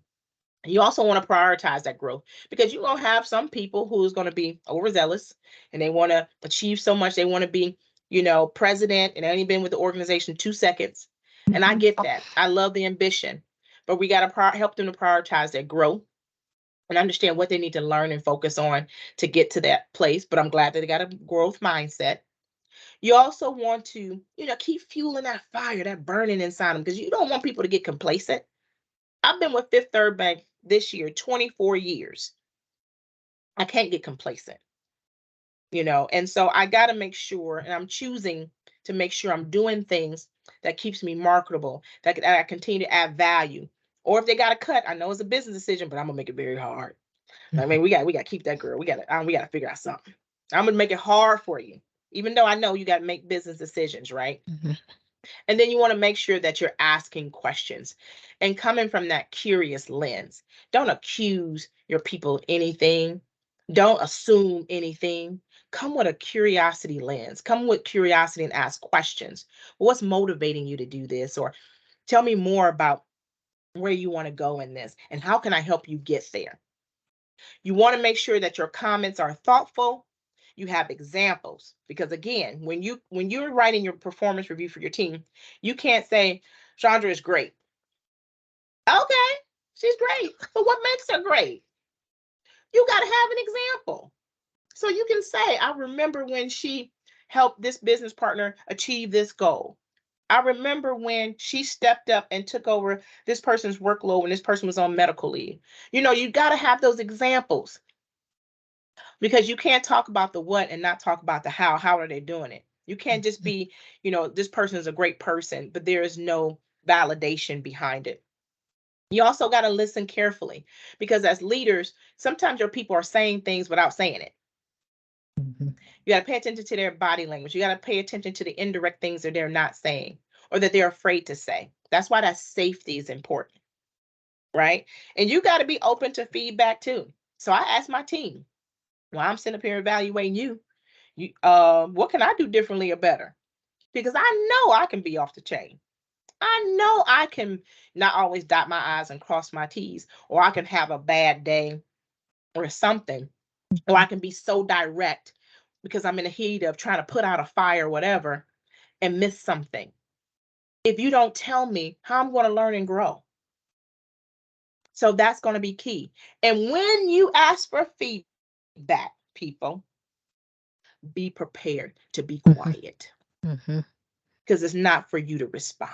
You also want to prioritize that growth, because you're going to have some people who's going to be overzealous and they want to achieve so much. They want to be, president, and they only been with the organization 2 seconds. And I get that. I love the ambition, but we got to help them to prioritize their growth and understand what they need to learn and focus on to get to that place. But I'm glad that they got a growth mindset. You also want to, keep fueling that fire, that burning inside them, because you don't want people to get complacent. I've been with Fifth Third Bank this year, 24 years. I can't get complacent, and so I got to make sure, and I'm choosing to make sure I'm doing things that keeps me marketable, that I continue to add value. Or if they got to cut, I know it's a business decision, but I'm gonna make it very hard. I mean, we got to keep that girl. We got to figure out something. I'm gonna make it hard for you, even though I know you got to make business decisions, right? And then you want to make sure that you're asking questions and coming from that curious lens. Don't accuse your people of anything. Don't assume anything. Come with a curiosity lens. Come with curiosity and ask questions. What's motivating you to do this? Or tell me more about where you want to go in this, and how can I help you get there? You want to make sure that your comments are thoughtful. You have examples, because again, when you're writing your performance review for your team, you can't say Chandra is great. Okay, she's great, but what makes her great? You got to have an example. So you can say, I remember when she helped this business partner achieve this goal. I remember when she stepped up and took over this person's workload when this person was on medical leave. You got to have those examples. because you can't talk about the what and not talk about the how. How are they doing it? You can't just be, this person is a great person, but there is no validation behind it. You also got to listen carefully, because as leaders, sometimes your people are saying things without saying it. Mhm. You got to pay attention to their body language. You got to pay attention to the indirect things that they're not saying or that they're afraid to say. That's why that safety is important, right? And you got to be open to feedback too. So I asked my team, while I'm sitting up here evaluating you, what can I do differently or better? Because I know I can be off the chain. I know I can not always dot my I's and cross my T's, or I can have a bad day or something, or I can be so direct because I'm in the heat of trying to put out a fire or whatever and miss something. If you don't tell me, how I'm going to learn and grow. So that's going to be key. And when you ask for feedback, people, be prepared to be quiet, because it's not for you to respond.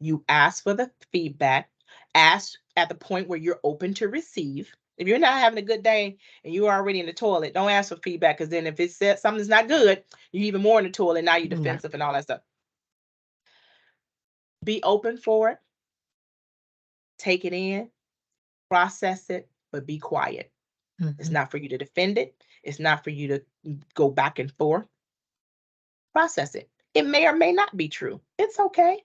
You ask for the feedback, ask at the point where you're open to receive. If you're not having a good day and you're already in the toilet, don't ask for feedback, because then if it says something's not good, you're even more in the toilet. Now you're defensive and all that stuff. Be open for it. Take it in, process it, but be quiet. It's not for you to defend it. It's not for you to go back and forth. Process it. It may or may not be true. It's okay.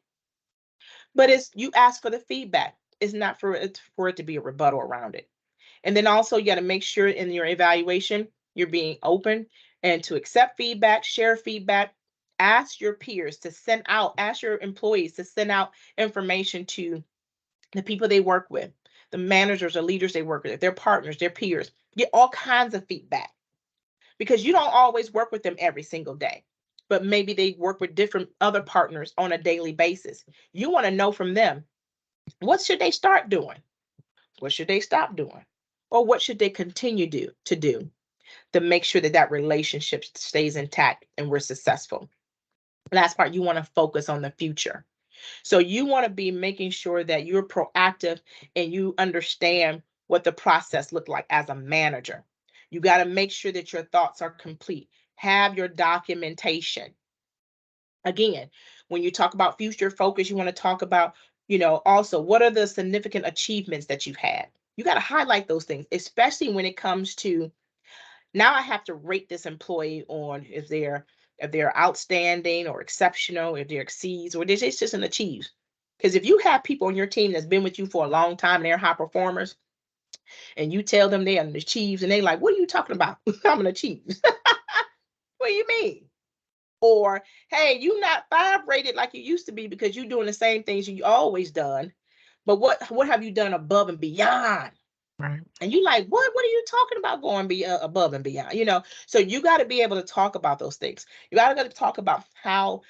But you ask for the feedback. It's not for it to be a rebuttal around it. And then also you got to make sure in your evaluation, you're being open and to accept feedback, share feedback, ask your peers to ask your employees to send out information to the people they work with, the managers or leaders they work with, their partners, their peers. Get all kinds of feedback, because you don't always work with them every single day, but maybe they work with different other partners on a daily basis. You want to know from them, what should they start doing? What should they stop doing? Or what should they continue to do to make sure that that relationship stays intact and we're successful? Last part, you want to focus on the future. So you want to be making sure that you're proactive and you understand what the process looked like as a manager. You got to make sure that your thoughts are complete. Have your documentation. Again, when you talk about future focus, you want to talk about, also what are the significant achievements that you've had. You got to highlight those things, especially when it comes to, now I have to rate this employee on if they're outstanding or exceptional, if they're exceeds, or it's just an achieves. Because if you have people on your team that's been with you for a long time and they're high performers, and you tell them they're an achieves, and they like, what are you talking about? I'm an achieves. What do you mean? Or, hey, you not 5 rated like you used to be because you're doing the same things you always done. But what have you done above and beyond? Right. And you like, what are you talking about going above and beyond? So you got to be able to talk about those things. You got to talk about how,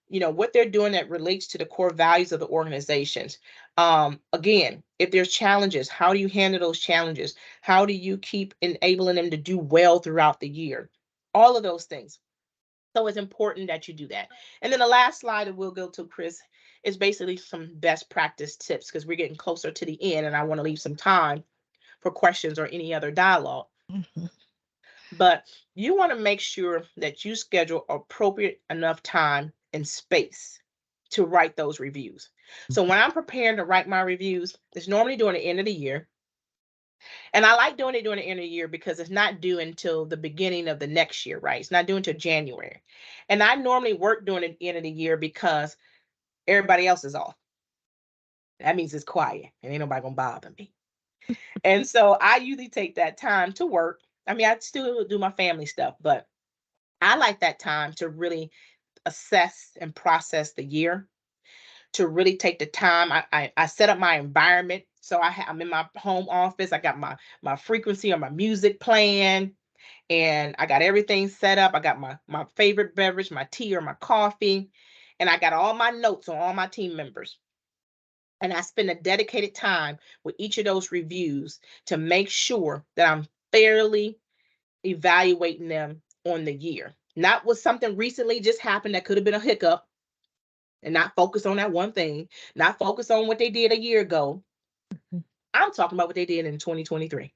what they're doing that relates to the core values of the organizations. Again, if there's challenges, how do you handle those challenges? How do you keep enabling them to do well throughout the year? All of those things. So it's important that you do that. And then the last slide that we'll go to, Chris, is basically some best practice tips, because we're getting closer to the end and I want to leave some time for questions or any other dialogue. But you want to make sure that you schedule appropriate enough time and space to write those reviews. So when I'm preparing to write my reviews, it's normally during the end of the year. And I like doing it during the end of the year because it's not due until the beginning of the next year, right? It's not due until January. And I normally work during the end of the year because everybody else is off. That means it's quiet and ain't nobody gonna bother me. And so I usually take that time to work. I mean, I still do my family stuff, but I like that time to really assess and process the year, to really take the time. I set up my environment. So I'm in my home office. I got my frequency on my music playing, and I got everything set up. I got my favorite beverage, my tea or my coffee, and I got all my notes on all my team members. And I spend a dedicated time with each of those reviews to make sure that I'm fairly evaluating them on the year. Not what something recently just happened that could have been a hiccup, and not focus on that one thing, not focus on what they did a year ago. I'm talking about what they did in 2023.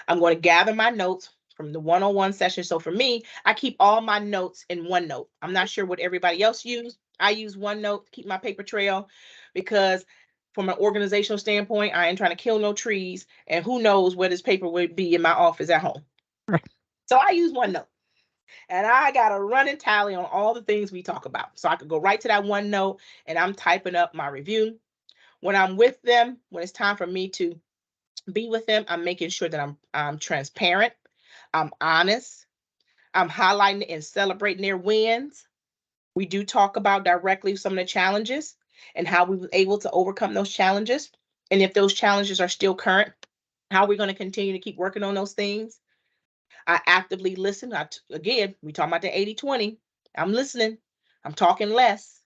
I'm going to gather my notes from the one-on-one session. So for me, I keep all my notes in OneNote. I'm not sure what everybody else use. I use OneNote to keep my paper trail because from an organizational standpoint, I ain't trying to kill no trees, and who knows where this paper would be in my office at home. Right. So I use OneNote. And I got a running tally on all the things we talk about. So I could go right to that OneNote and I'm typing up my review. When I'm with them, when it's time for me to be with them, I'm making sure that I'm transparent, I'm honest, I'm highlighting and celebrating their wins. We do talk about directly some of the challenges and how we were able to overcome those challenges. And if those challenges are still current, how we're going to continue to keep working on those things. I actively listen. Again, we talking about the 80-20. I'm listening. I'm talking less,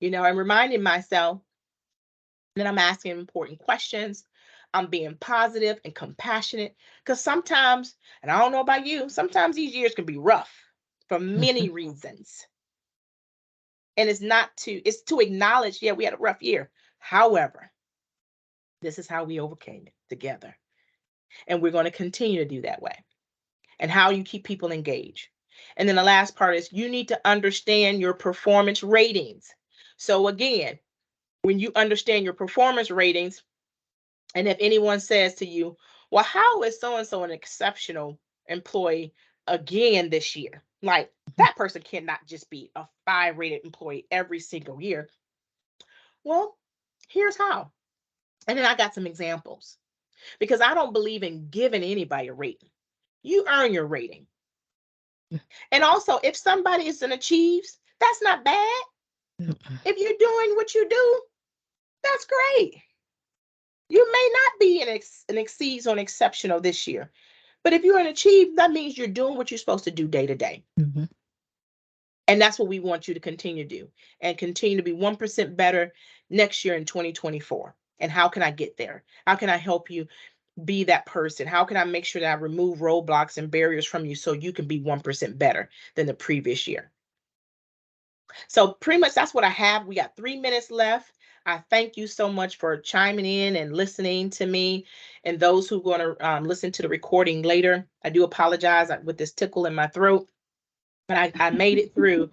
and reminding myself that I'm asking important questions. I'm being positive and compassionate because sometimes, and I don't know about you, sometimes these years can be rough for many reasons. And it's to acknowledge, yeah, we had a rough year. However, this is how we overcame it together. And we're going to continue to do that way. And how you keep people engaged. And then the last part is you need to understand your performance ratings. So again, when you understand your performance ratings, and if anyone says to you, well, how is so-and-so an exceptional employee again this year? Like that person cannot just be a 5-rated employee every single year. Well, here's how. And then I got some examples because I don't believe in giving anybody a rating. You earn your rating. And also, if somebody is an achieves, that's not bad. If you're doing what you do, that's great. You may not be an exceeds or an exceptional this year, but if you're an achieve, that means you're doing what you're supposed to do day to day. Mm-hmm. And that's what we want you to continue to do and continue to be 1% better next year in 2024. And how can I get there? How can I help you be that person? How can I make sure that I remove roadblocks and barriers from you so you can be 1% better than the previous year? So pretty much that's what I have. We got 3 minutes left. I thank you so much for chiming in and listening to me, and those who are going to listen to the recording later. I do apologize with this tickle in my throat, but I made it through.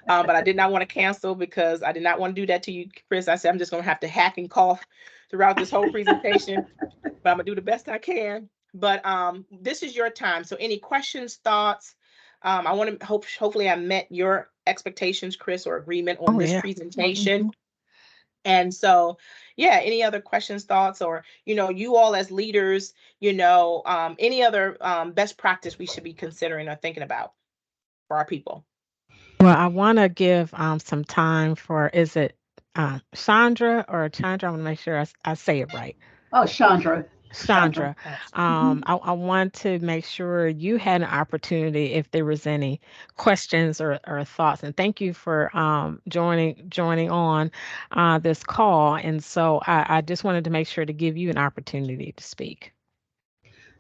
But I did not want to cancel because I did not want to do that to you, Chris. I said I'm just going to have to hack and cough throughout this whole presentation, but I'm going to do the best I can. But this is your time. So any questions, thoughts? I want to hopefully I met your expectations, Chris, or agreement on this presentation. Mm-hmm. And so, yeah, any other questions, thoughts, or, you all as leaders, any other best practice we should be considering or thinking about for our people? Well, I want to give some time for, is it Chandra or Chandra? I want to make sure I say it right. Oh, Chandra. Chandra, I want to make sure you had an opportunity if there was any questions or thoughts. And thank you for joining on this call. And so I just wanted to make sure to give you an opportunity to speak.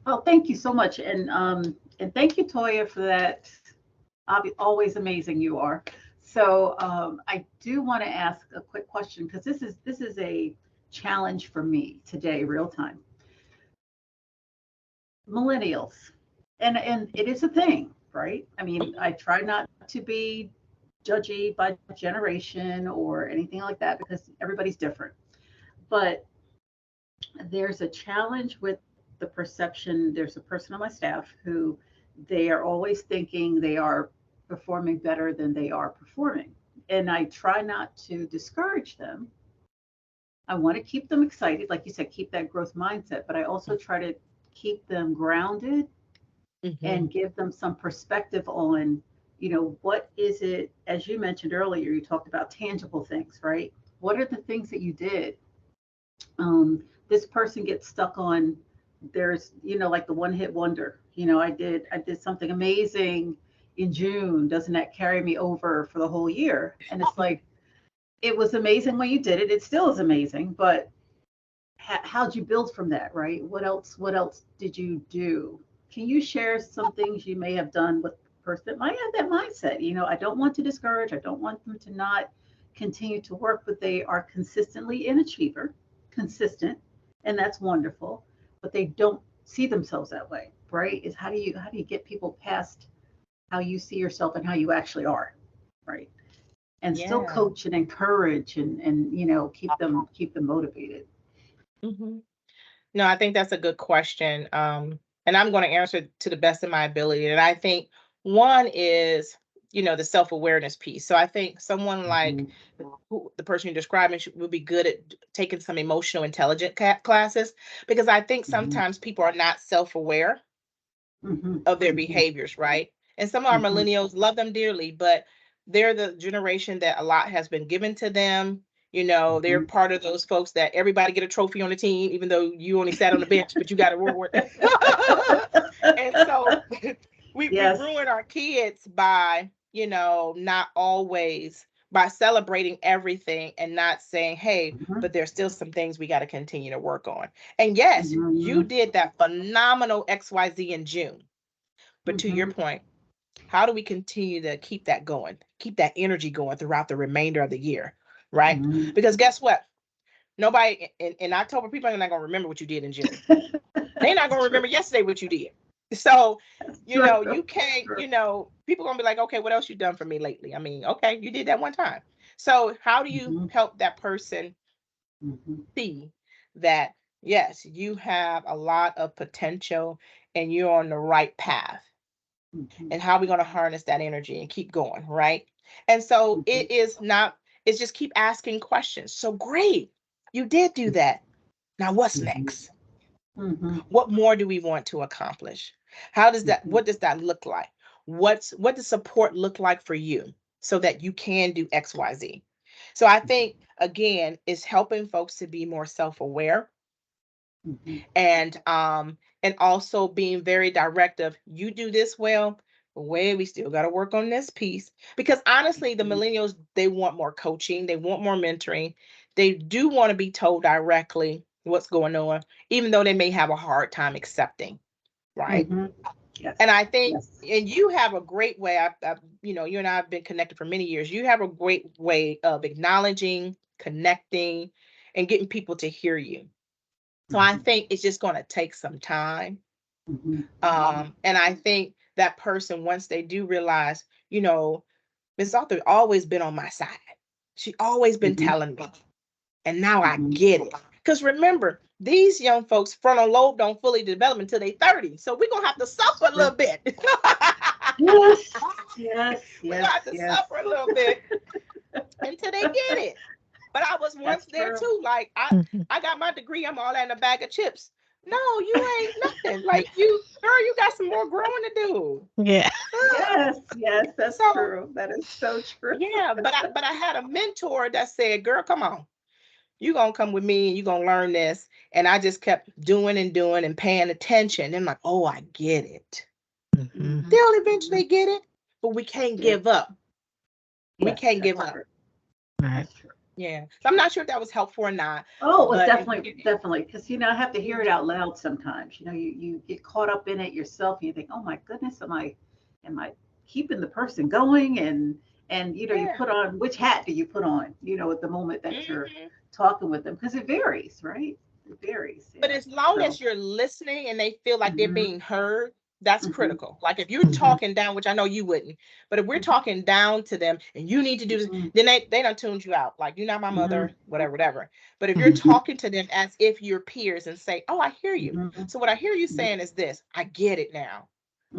Oh, thank you so much. And thank you, Toya, for that. Always amazing you are. So I do want to ask a quick question because this is a challenge for me today, real time. Millennials, and it is a thing, right? I mean, I try not to be judgy by generation or anything like that because everybody's different. But there's a challenge with the perception. There's a person on my staff who they are always thinking they are performing better than they are performing. And I try not to discourage them. I want to keep them excited, like you said, keep that growth mindset, but I also try to keep them grounded and give them some perspective on, what is it, as you mentioned earlier, you talked about tangible things, right? What are the things that you did? This person gets stuck on, there's, like the one hit wonder, I did something amazing in June. Doesn't that carry me over for the whole year? And it's like, it was amazing when you did it. It still is amazing, but how'd you build from that, right? What else did you do? Can you share some things you may have done with the person that might have that mindset? I don't want to discourage. I don't want them to not continue to work, but they are consistently an achiever, consistent, and that's wonderful. But they don't see themselves that way, right? Is how do you get people past how you see yourself and how you actually are, right? And still Yeah. coach and encourage and keep them motivated. hmm No, I think that's a good question. And I'm going to answer to the best of my ability. And I think one is, the self-awareness piece. So I think someone like the person you're describing would be good at taking some emotional intelligence classes, because I think sometimes people are not self-aware of their behaviors, right? And some of our millennials love them dearly, but they're the generation that a lot has been given to them. They're part of those folks that everybody get a trophy on the team, even though you only sat on the bench, but you got a reward. And so we Yes. ruin our kids by, not always by celebrating everything and not saying, hey, but there's still some things we got to continue to work on. And yes, you did that phenomenal XYZ in June. But to your point, how do we continue to keep that going, keep that energy going throughout the remainder of the year, right? Because guess what? Nobody in October, people are not going to remember what you did in June. They're not going to remember yesterday what you did. So, you can't, people going to be like, okay, what else you done for me lately? I mean, okay, you did that one time. So how do you help that person see that, yes, you have a lot of potential and you're on the right path? And how are we going to harness that energy and keep going, right? And so it's just keep asking questions. So great, you did do that. Now what's next? What more do we want to accomplish? What does that look like? What does support look like for you so that you can do XYZ? So I think, again, it's helping folks to be more self-aware, and also being very directive. You do this well, but wait, we still got to work on this piece. Because honestly, the millennials, they want more coaching, they want more mentoring, they do want to be told directly what's going on, even though they may have a hard time accepting, right? Yes. And I think, and you have a great way. You and I have been connected for many years. You have a great way of acknowledging, connecting, and getting people to hear you. So I think it's just going to take some time. And I think that person, once they do realize, Miss Arthur always been on my side. She always been telling me. And now I get it. Because remember, these young folks' frontal lobe don't fully develop until they 30. So we're going to have to suffer a little bit. Yes. We're going to have to suffer a little bit until they get it. But I was once there too. Like I got my degree. I'm all that in a bag of chips. No, you ain't nothing. Like you got some more growing to do. Yeah. Yes, that's true. That is so true. Yeah, but I had a mentor that said, girl, come on. You're going to come with me and you're going to learn this. And I just kept doing and paying attention. And I'm like, oh, I get it. They'll eventually get it, but we can't give up. We can't give up. Right. Yeah. So I'm not sure if that was helpful or not. Oh, it was definitely. Because, I have to hear it out loud sometimes. You get caught up in it yourself and you think, oh my goodness, am I keeping the person going? And you put on, which hat do you put on, at the moment that you're talking with them? Because it varies, right? It varies. Yeah. But as long as you're listening and they feel like they're being heard, that's critical. Like if you're talking down, which I know you wouldn't, but if we're talking down to them and you need to do this, then they done tuned you out. Like, you're not my mother, whatever. But if you're talking to them as if you're peers and say, oh, I hear you. So what I hear you saying is this, I get it now.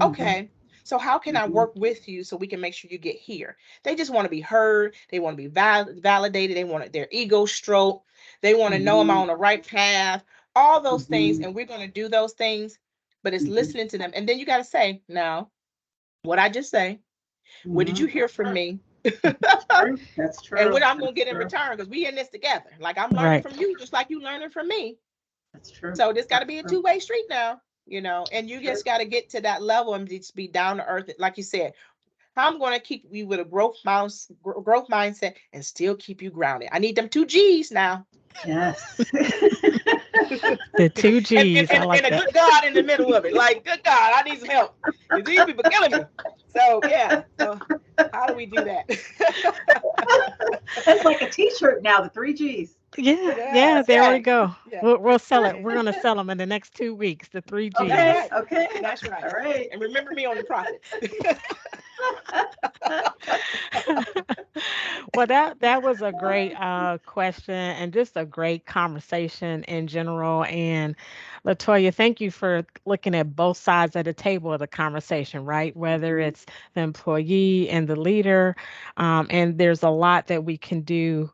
Okay. So how can I work with you so we can make sure you get here? They just want to be heard. They want to be validated. They want their ego stroked. They want to know I'm on the right path, all those things. And we're going to do those things, but it's listening to them. And then you got to say, now, what I just say, what did you hear from me? That's true. And what I'm going to get in return, because we in this together. Like I'm learning from you, just like you learning from me. That's true. So this got to be a two-way street now. And you just got to get to that level and just be down to earth. Like you said, I'm going to keep you with a growth mindset and still keep you grounded. I need them 2 G's now. Yes. The 2 G's. And a good God in the middle of it. Like, good God, I need some help. These people killing me. So, yeah. So how do we do that? It's like a t-shirt now, the 3 G's. Yeah, there we okay. go. Yeah. We'll sell it. We're gonna sell them in the next 2 weeks, the 3 Gs. Okay, okay. That's right. All right. And remember me on the profits. Well, that was a great question and just a great conversation in general. And Latoya, thank you for looking at both sides of the table of the conversation, right? Whether Mhm. it's the employee and the leader, and there's a lot that we can do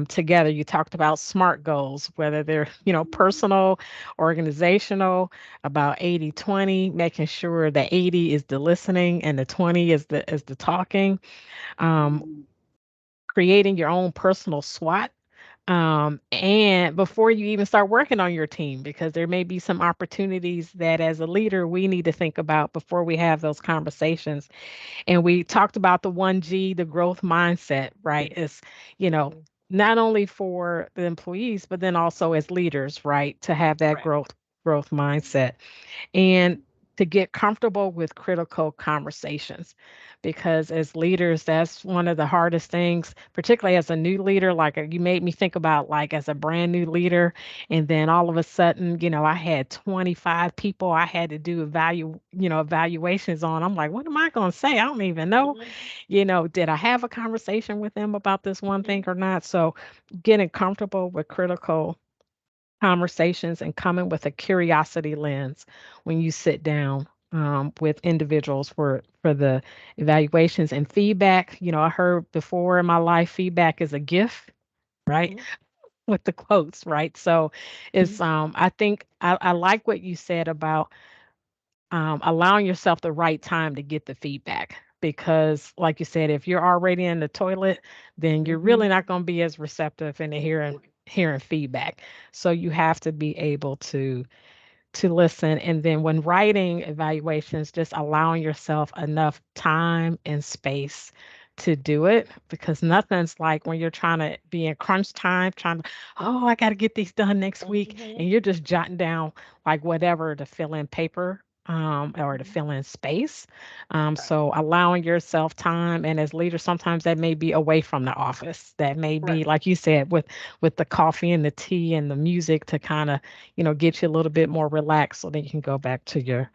together. You talked about SMART goals, whether they're personal, organizational, about 80/20, making sure that 80 is the listening and the 20 is the talking. Um, Mhm. creating your own personal SWOT, and before you even start working on your team, because there may be some opportunities that as a leader we need to think about before we have those conversations. And we talked about the 1G, the growth mindset, right? Is, you know, not only for the employees, but then also as leaders, right? To have that Correct. growth mindset and to get comfortable with critical conversations, because as leaders that's one of the hardest things, particularly as a new leader. Like you made me think about, like, as a brand new leader, and then all of a sudden, I had 25 people I had to do evaluations on. I'm like, what am I going to say? I don't even know. Mhm. Did I have a conversation with them about this one thing or not? So getting comfortable with critical conversations and coming with a curiosity lens when you sit down with individuals for the evaluations and feedback. I heard before in my life, feedback is a gift, right? Mhm. With the quotes, right? So it's I think I like what you said about allowing yourself the right time to get the feedback. Because, like you said, if you're already in the toilet, then you're really Mhm. not going to be as receptive into hearing feedback. So you have to be able to listen. And then when writing evaluations, just allowing yourself enough time and space to do it, because nothing's like when you're trying to be in crunch time, trying to, oh, I got to get these done next week. Mhm. And you're just jotting down like whatever to fill in paper. Or to Mhm. fill in space. Right. So allowing yourself time, and as leaders, sometimes that may be away from the office. That may be, Correct. like you said, with the coffee and the tea and the music to kind of get you a little bit more relaxed so then you can go back to your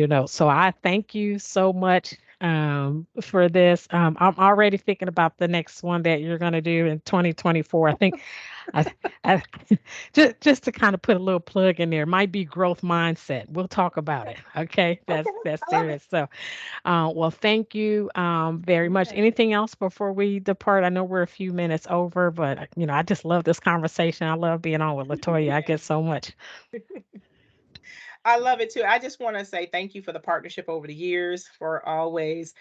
notes. So I thank you so much for this. I'm already thinking about the next one that you're going to do in 2024. I think I, I just to kind of put a little plug in there, might be growth mindset. We'll talk about Okay. it. Okay, Okay. that's I love it. serious. So, well, thank you very much. Okay. Anything else before we depart? I know we're a few minutes over, but I just love this conversation. I love being on with Latoya. I get so much. I love it too. I just want to say thank you for the partnership over the years, for always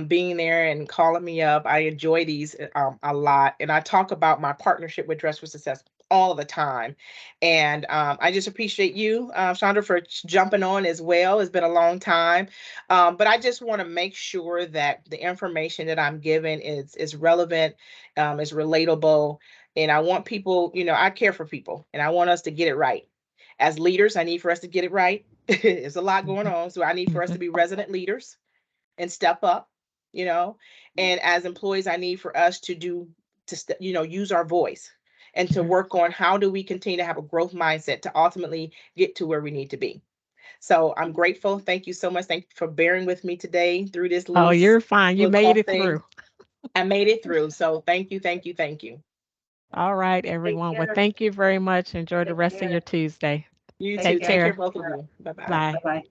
being there and calling me up. I enjoy these a lot. And I talk about my partnership with Dress for Success all the time. And I just appreciate you, Chandra, for jumping on as well. It's been a long time. But I just want to make sure that the information that I'm giving is relevant, is relatable. And I want people, I care for people and I want us to get it right. As leaders, I need for us to get it right. There's a lot going Mhm, on. So I need for us to mhm. be resident leaders and step up, you know. And as employees, I need for us to use our voice and to Mhm. work on how do we continue to have a growth mindset to ultimately get to where we need to be. So I'm grateful. Thank you so much. Thank you for bearing with me today through this Oh, you're fine. You little made cough it thing. through. I made it through. So thank you, thank you, thank you. All right, Take everyone. Well, care. thank you very much. Enjoy the Take rest of your care. Tuesday. You Take too. Take Take care, care. care. both of you. Bye bye. Bye. Bye bye.